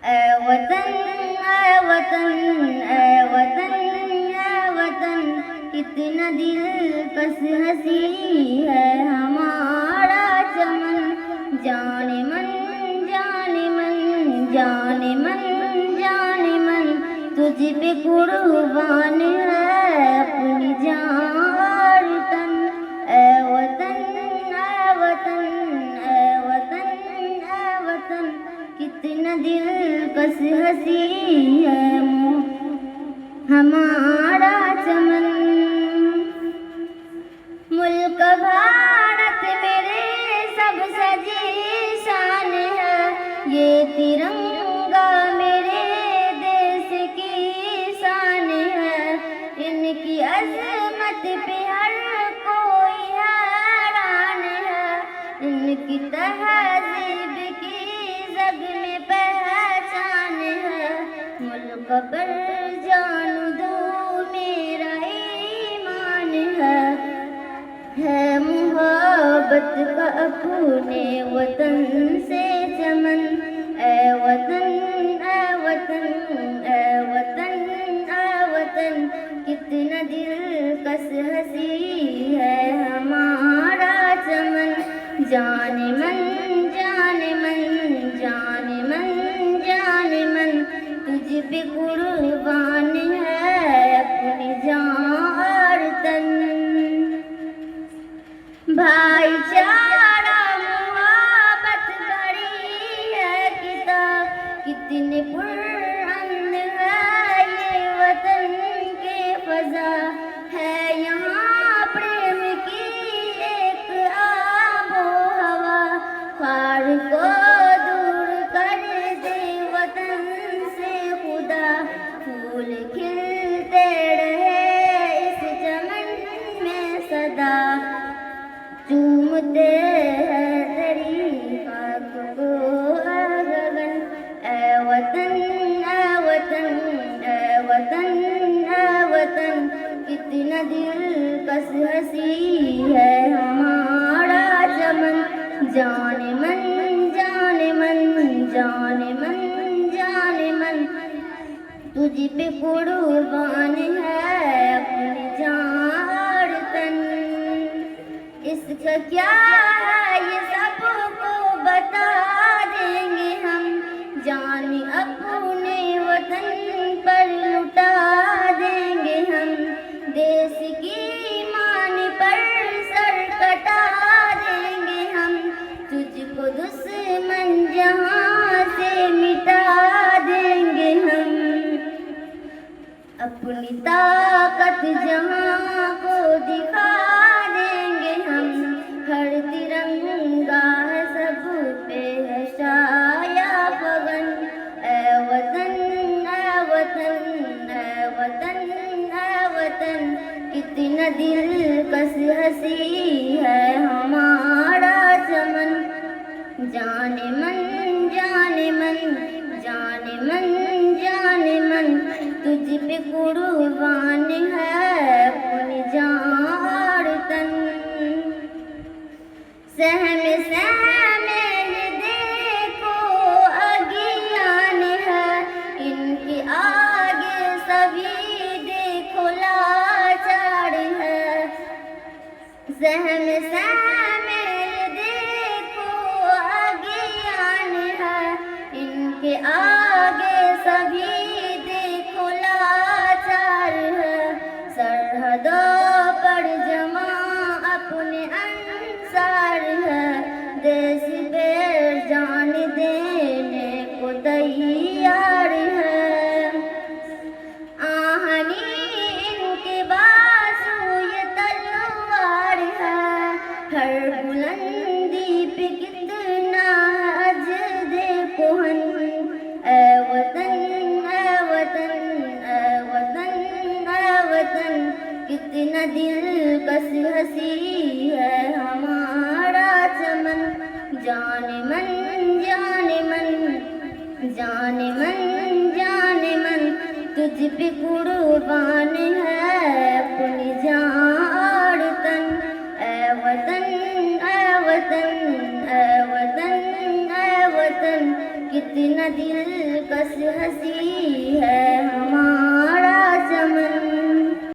ए वतन ए वतन ए वतन ए वतन, कितना दिलकश हंसी है हमारा चमन। जाने मन जाने मन जाने मन जाने मन, तुझ पे कुर्बान है अपनी जान और तन। ए वतन ए वतन ए वतन ए वतन, कितना दिलकश हंसी है हमारा चमन। मुल्क भारत मेरे सबसे जीशान है, ये तिरंगा मेरे देश की शान है। इनकी अजमत पे हर कोई हैरान है, इनकी तहजीब की जग में पहचान है। मुल्क पर जान दो मेरा ईमान है मोहब्बत का अपने वतन से चमन। ए वतन ए वतन ए वतन ए वतन, कितना दिलकश हंसी है हमारा चमन। जाने मन जाने मन जाने मन जाने मन, तुझ पे कुर्बान है अपनी जान और तन। भाईचारा मोहब्बत बड़ी है किताब, कितने पुरअमन है ये वतन के फजा। है यहाँ प्रेम की एक आबो हवा, ख्वार को दूर कर दे वतन से खुदा। फूल खिलते रहे इस चमन में सदा, चूमते हैं तेरी खाक को गगन। ए वतन ए वतन ए वतन ए वतन, कितना दिलकश हंसी है हमारा चमन। जाने मन जाने मन जाने मन जाने मन, तुझ पे कुर्बान है अपनी जान और तन। इसका क्या है ये सबको बता देंगे हम, जान अपने वतन पर लुटा देंगे हम। देश की मान पर सर कटा देंगे हम, तुझको दुश्मन जहां से मिटा देंगे हम। अपनी ताकत जहां को दिखा देंगे हम। हर तिरंगा है सब पे है शाया फगन। ए वतन ए वतन ए वतन ए वतन, कितना दिलकश हंसी है हमारा चमन। जाने मन जाने मन जाने मन जाने मन, तुझ पे कुर्बान है अपनी जान और तन। सहम सहम ये देखो अज्ञान है, इनके आगे सभी देखो लाचार है। सहम सहम ये देखो अज्ञान है, इनके आगे सभी देखो लाचार है। सरहदों पर जमा अपने अंसार है, देश पे जान देने को तैयार है। आहनी इनके बाजू ये तलवार है, हर बुलंदी पे कितना अज देखो हम। ए वतन ए वतन ए वतन ए वतन, कितना दिलकश हंसी है हमारा चमन। जाने मन जाने मन जाने मन जाने मन, तुझ पे कुर्बान है अपनी जान और तन। ए वतन ए वतन ए वतन ए वतन, कितना दिलकश हंसी है